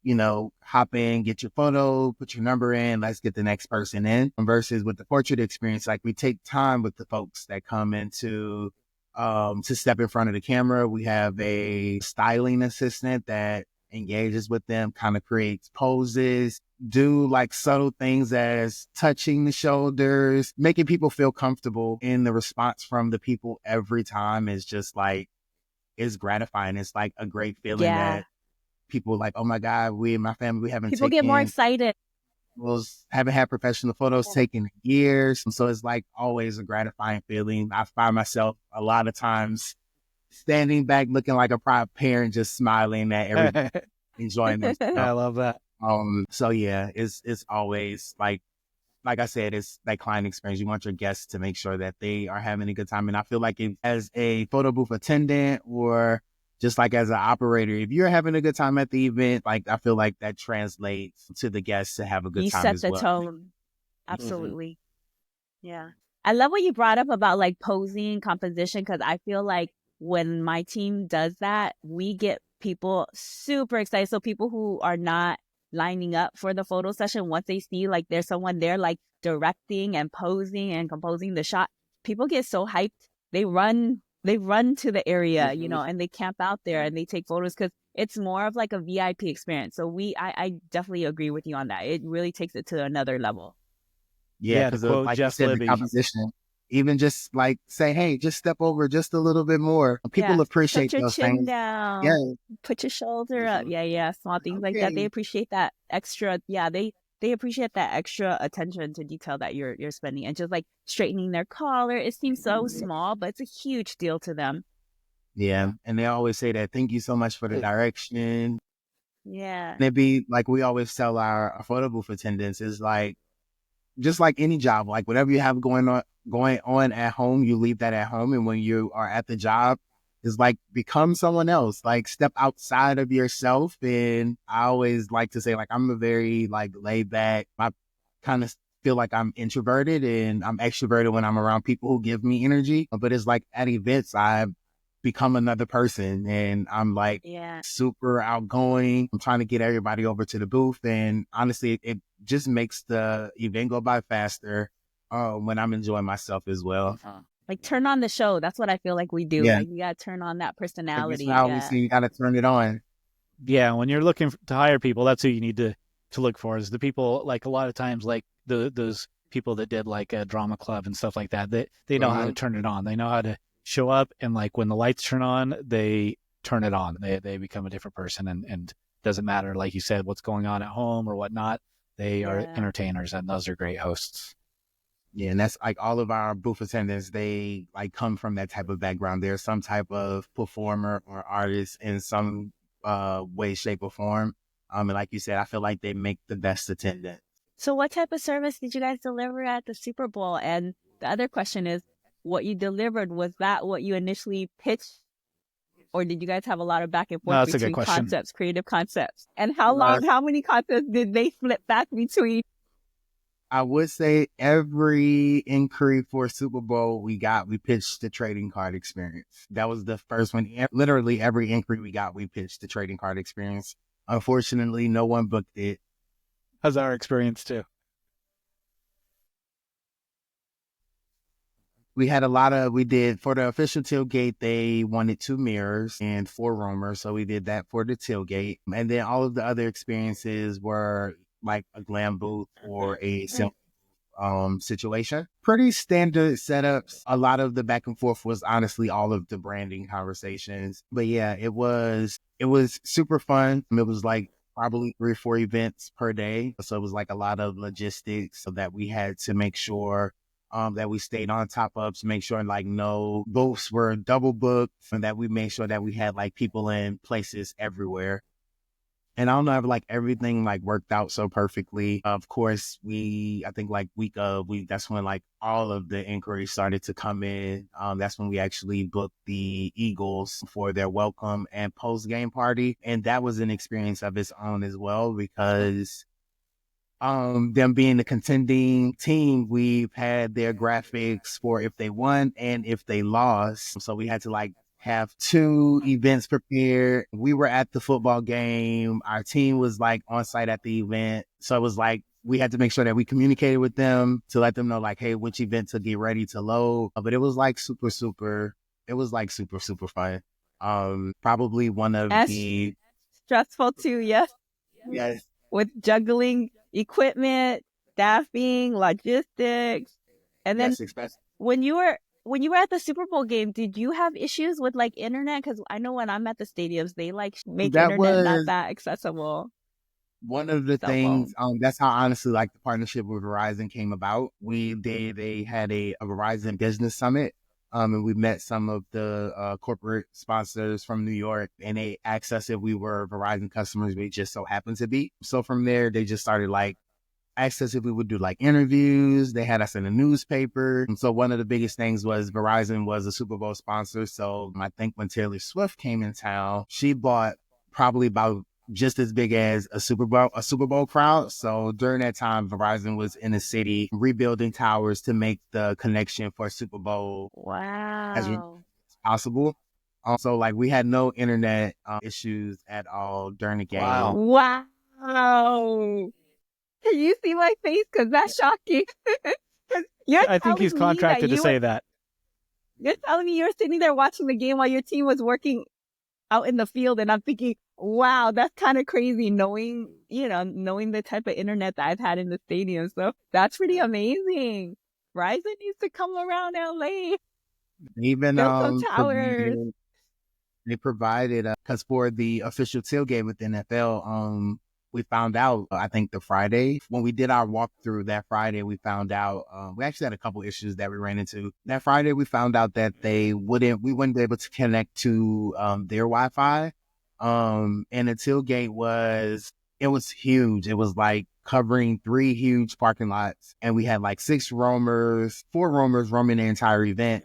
hop in, get your photo, put your number in, let's get the next person in. Versus with the portrait experience, like we take time with the folks that come into to step in front of the camera. We have a styling assistant that engages with them, kind of creates poses, do like subtle things as touching the shoulders, making people feel comfortable. In the response from the people every time is just like, it's gratifying. It's like a great feeling that people like, oh my God, we and my family, we haven't
People get more excited.
haven't had professional photos taken in years. So it's like always a gratifying feeling. I find myself a lot of times standing back looking like a proud parent, just smiling at everybody, enjoying themselves.
I love that.
So yeah, it's always like I said, it's that client experience. You want your guests to make sure that they are having a good time. And I feel like as a photo booth attendant or just like as an operator, if you're having a good time at the event, like I feel like that translates to the guests to have a good time as well.
You set the tone. Absolutely. Yeah. I love what you brought up about like posing, composition, because I feel like when my team does that, we get people super excited. So people who are not lining up for the photo session, once they see like there's someone there like directing and posing and composing the shot, people get so hyped. They run to the area, and they camp out there and they take photos because it's more of like a VIP experience. So I definitely agree with you on that. It really takes it to another level.
Yeah, because like Jeff you said, the composition. Even just like say, hey, just step over just a little bit more. People appreciate
Put your
those
chin
things.
down.
Yeah.
Put your shoulder up. Yeah. Small things like that. They appreciate that extra. Yeah, they appreciate that extra attention to detail that you're spending, and just like straightening their collar. It seems so small, but it's a huge deal to them.
Yeah, and they always say that. Thank you so much for the direction.
Yeah.
And it'd be like we always tell our photo booth attendants is like, just like any job, like whatever you have going on at home, you leave that at home. And when you are at the job, is like become someone else, like step outside of yourself. And I always like to say, like, I'm a very like laid back. I kind of feel like I'm introverted and I'm extroverted when I'm around people who give me energy. But it's like at events, I become another person and I'm like super outgoing. I'm trying to get everybody over to the booth. And honestly, it just makes the event go by faster when I'm enjoying myself as well.
Like turn on the show. That's what I feel like we do.
Yeah.
Like you got to turn on that personality.
You got to turn it on.
Yeah. When you're looking to hire people, that's who you need to look for, is the people, like a lot of times, like those people that did like a drama club and stuff like that, they know how to turn it on. They know how to show up, and like when the lights turn on, they turn it on. They become a different person, and doesn't matter, like you said, what's going on at home or whatnot. They are entertainers, and those are great hosts.
Yeah, and that's like all of our booth attendants, they like come from that type of background. They're some type of performer or artist in some way, shape, or form. And like you said, I feel like they make the best attendant.
So what type of service did you guys deliver at the Super Bowl? And the other question is, what you delivered, was that what you initially pitched? Or did you guys have a lot of back and
No,
forth
that's a good
between
question.
concepts, creative concepts? And how many concepts did they flip back between?
I would say every inquiry for Super Bowl we pitched the trading card experience. That was the first one. Literally every inquiry we got, we pitched the trading card experience. Unfortunately, no one booked it.
How's our experience too?
We did for the official tailgate, they wanted 2 mirrors and 4 roamers. So we did that for the tailgate. And then all of the other experiences were like a glam booth or a situation. Pretty standard setups. A lot of the back and forth was honestly all of the branding conversations. But yeah, it was super fun. It was like probably 3 or 4 events per day. So it was like a lot of logistics so that we had to make sure that we stayed on top of to make sure like no booths were double booked and that we made sure that we had like people in places everywhere. And I don't know if like everything like worked out so perfectly. Of course, I think like that's when like all of the inquiries started to come in. That's when we actually booked the Eagles for their welcome and post game party. And that was an experience of its own as well because them being the contending team, we've had their graphics for if they won and if they lost. So we had to like have 2 events prepared. We were at the football game. Our team was like on site at the event. So it was like, we had to make sure that we communicated with them to let them know like, hey, which event to get ready to load. But it was like super fun. Probably one of the
stressful too. Yes.
Yes.
With juggling equipment, staffing, logistics. And then when you were at the Super Bowl game, did you have issues with like internet? Because I know when I'm at the stadiums, they like make internet not that accessible.
One of the things, that's how honestly like the partnership with Verizon came about. They had a Verizon Business Summit. And we met some of the corporate sponsors from New York, and they asked us if we were Verizon customers. We just so happened to be. So from there, they just started like asked us if we would do like interviews. They had us in the newspaper. And so one of the biggest things was Verizon was a Super Bowl sponsor. So I think when Taylor Swift came in town, she bought probably about just as big as a Super Bowl crowd. So during that time, Verizon was in the city rebuilding towers to make the connection for Super Bowl as possible. So like we had no internet issues at all during the game.
Wow. Can you see my face? Because that's shocking.
I think he's contracted to say that.
You're telling me you're sitting there watching the game while your team was working out in the field, and I'm thinking, wow, that's kind of crazy knowing the type of internet that I've had in the stadium. So that's pretty amazing. Verizon needs to come around LA.
Even
towers.
They provided because for the official tailgate with the NFL, we found out, I think the Friday, when we did our walkthrough that Friday, we found out, we actually had a couple issues that we ran into. That Friday, we found out that we wouldn't be able to connect to their Wi-Fi. And the tailgate was huge. It was like covering 3 huge parking lots. And we had like 4 roamers roaming the entire event.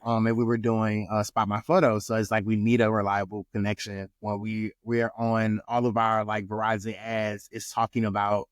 And we were doing Spot My Photo. So it's like we need a reliable connection when we're on all of our like Verizon ads. It's talking about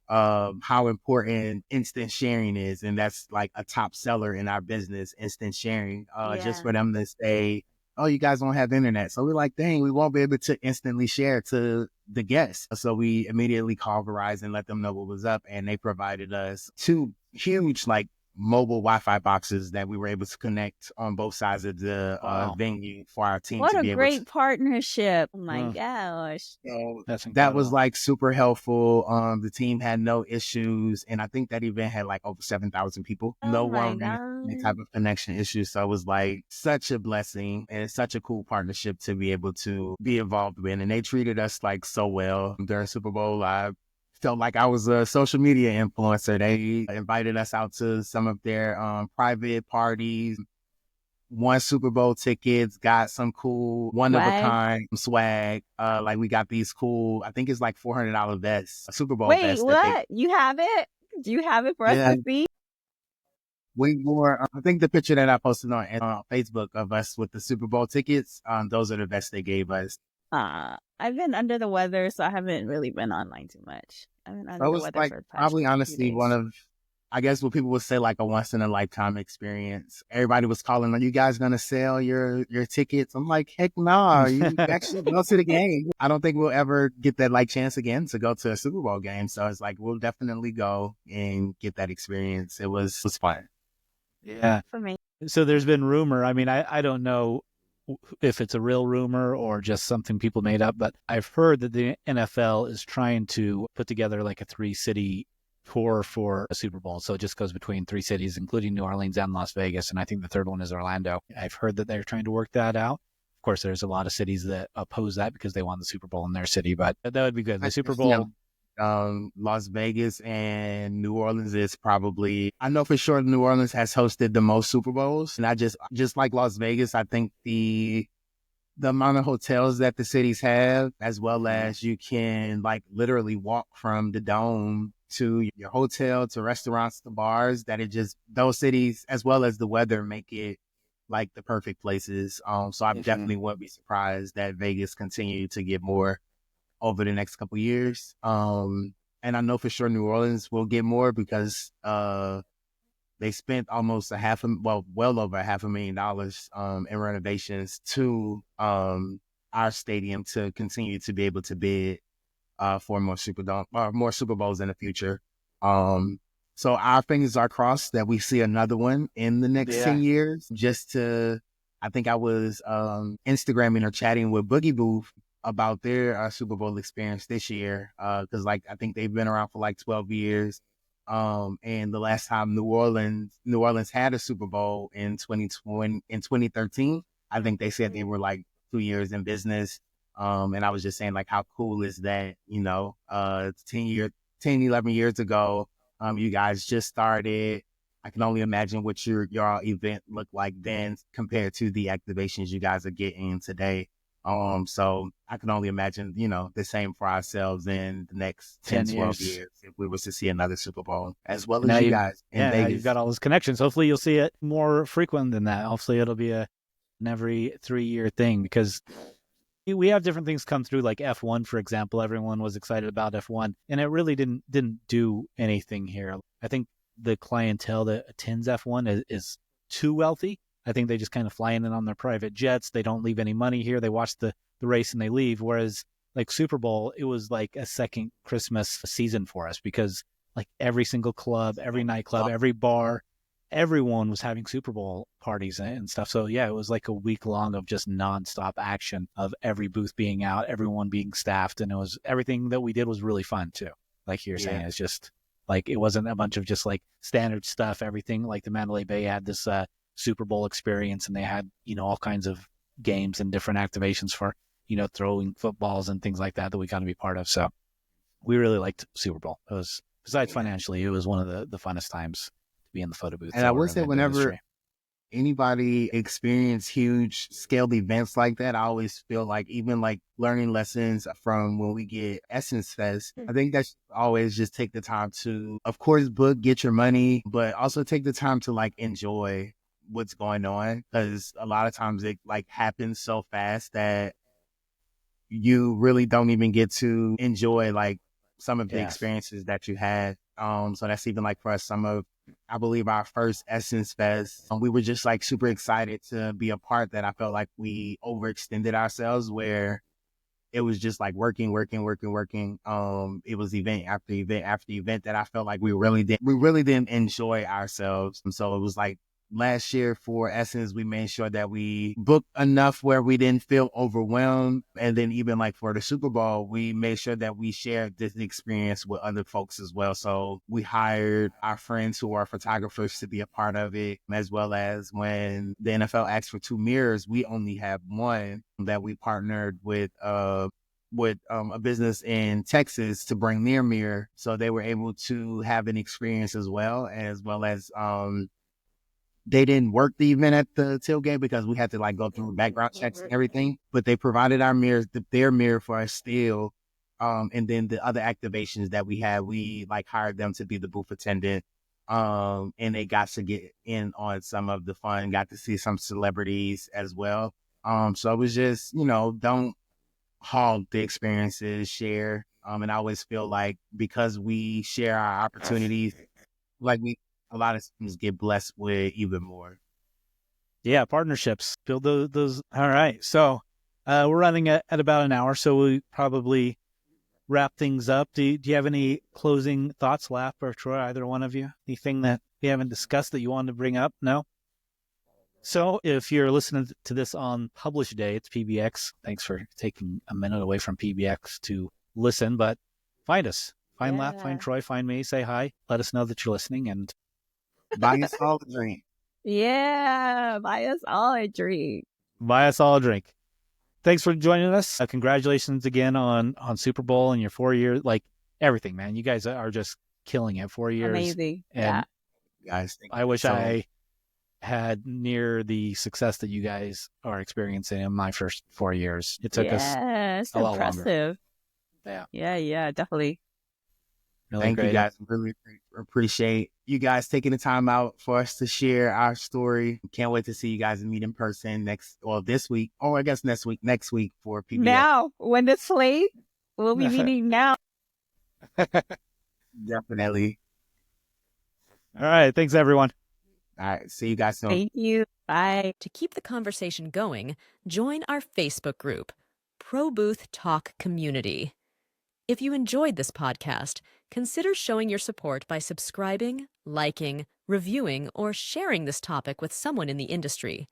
how important instant sharing is. And that's like a top seller in our business, instant sharing, just for them to say, oh, you guys don't have internet. So we're like, dang, we won't be able to instantly share to the guests. So we immediately called Verizon, let them know what was up. And they provided us 2 huge like mobile Wi-Fi boxes that we were able to connect on both sides of the venue for our team.
What a great partnership. Oh my gosh.
So that was like super helpful. The team had no issues. And I think that event had like over 7,000 people. No one any type of connection issues. So it was like such a blessing and it's such a cool partnership to be able to be involved with. And they treated us like so well during Super Bowl. I felt like I was a social media influencer. They invited us out to some of their private parties, won Super Bowl tickets, got some cool one-of-a-kind swag. Like we got these cool, I think it's like $400 vests, a Super Bowl vest.
Wait, what? You have it? Do you have it for us to see?
We wore, I think the picture that I posted on Facebook of us with the Super Bowl tickets, those are the best they gave us.
I've been under the weather, so I haven't really been online too much. I've been under
It
the
was
weather
like
for the past
probably
few
honestly one
days.
of, I guess what people would say like a once in a lifetime experience. Everybody was calling, are you guys gonna sell your tickets? I'm like, heck no, you actually go to the game. I don't think we'll ever get that like chance again to go to a Super Bowl game. So it's like we'll definitely go and get that experience. It was fun.
Yeah.
For me,
So there's been rumor. I mean, I don't know if it's a real rumor or just something people made up, but I've heard that the NFL is trying to put together like a 3-city tour for a Super Bowl. So it just goes between 3 cities, including New Orleans and Las Vegas. And I think the third one is Orlando. I've heard that they're trying to work that out. Of course, there's a lot of cities that oppose that because they want the Super Bowl in their city, but that would be good. The Super Bowl.
Las Vegas and New Orleans is probably, I know for sure New Orleans has hosted the most Super Bowls. And I just like Las Vegas, I think the amount of hotels that the cities have, as well as you can like literally walk from the dome to your hotel, to restaurants, to bars, that it just, those cities, as well as the weather, make it like the perfect places. So I definitely wouldn't be surprised that Vegas continue to get more over the next couple years. And I know for sure New Orleans will get more because they spent almost well over $500,000 in renovations to our stadium to continue to be able to bid for more Super Bowls in the future. So our fingers are crossed that we see another one in the next 10 years. I think I was Instagramming or chatting with Boogie Booth about their Super Bowl experience this year. Cause like, I think they've been around for like 12 years. And the last time New Orleans had a Super Bowl in 2013, I think they said they were like 2 years in business. And I was just saying like, how cool is that? 11 years ago, you guys just started. I can only imagine what your event looked like then compared to the activations you guys are getting today. So I can only imagine, the same for ourselves in the next 10, 12 years if we were to see another Super Bowl, as well as you guys in Vegas.
Now you've got all those connections. Hopefully you'll see it more frequent than that. Hopefully it'll be an every 3-year thing, because we have different things come through, like F1, for example. Everyone was excited about F1, and it really didn't do anything here. I think the clientele that attends F1 is too wealthy. I think they just kind of fly in on their private jets. They don't leave any money here. They watch the race and they leave. Whereas like Super Bowl, it was like a second Christmas season for us, because like every single club, every nightclub, every bar, everyone was having Super Bowl parties and stuff. So yeah, it was like a week long of just nonstop action of every booth being out, everyone being staffed. And it was, everything that we did was really fun too. Like you're saying, it's just like, it wasn't a bunch of just like standard stuff. Everything like the Mandalay Bay had this Super Bowl experience, and they had, all kinds of games and different activations for, throwing footballs and things like that we got to be part of. So we really liked Super Bowl. It was, besides financially, it was one of the funnest times to be in the photo booth.
And I would say whenever anybody experience huge scaled events like that, I always feel like even like learning lessons from when we get Essence Fest, I think that's always just take the time to, of course, get your money, but also take the time to like enjoy what's going on, because a lot of times it like happens so fast that you really don't even get to enjoy like some of the experiences that you had. So that's even like for us, I believe our first Essence Fest, we were just like super excited to be a part that I felt like we overextended ourselves, where it was just like working. It was event after event after event that I felt like we really didn't enjoy ourselves. And so it was like last year for Essence, we made sure that we booked enough where we didn't feel overwhelmed. And then even like for the Super Bowl, we made sure that we shared this experience with other folks as well. So we hired our friends who are photographers to be a part of it, as well as when the NFL asked for 2 mirrors, we only have one that we partnered with a business in Texas to bring their mirror. So they were able to have an experience as well as they didn't work the event at the tailgate because we had to like go through background checks and everything, but they provided our mirrors, their mirror for us still. And then the other activations that we had, we like hired them to be the booth attendant. And they got to get in on some of the fun, got to see some celebrities as well. So it was just, don't hog the experiences, share. And I always feel like because we share our opportunities, like a lot of things get blessed with even more.
Yeah, partnerships. Build those. All right. So we're running at about an hour, so we probably wrap things up. Do you have any closing thoughts, Lap or Troy, either one of you? Anything that we haven't discussed that you wanted to bring up? No? So if you're listening to this on publish day, it's PBX. Thanks for taking a minute away from PBX to listen, but find us. Find Lap, find Troy, find me, say hi. Let us know that you're listening, and
Buy us all a drink.
Yeah, buy us all a drink.
buy us all a drink. Thanks for joining us. Congratulations again on Super Bowl and your 4 years, like everything, man. You guys are just killing it. 4 years.
Amazing.
And
Guys,
I wish I had near the success that you guys are experiencing in my first 4 years. It took us
it's
a lot longer.
impressive. Yeah, definitely.
Really
Thank
great.
you guys. Really appreciate you guys taking the time out for us to share our story. Can't wait to see you guys meet in person this week, or I guess next week for PBS.
Now, when it's late, we'll be meeting now.
Definitely.
All right. Thanks, everyone.
All right. See you guys soon.
Thank you. Bye.
To keep the conversation going, join our Facebook group, Pro Booth Talk Community. If you enjoyed this podcast, consider showing your support by subscribing, liking, reviewing, or sharing this topic with someone in the industry.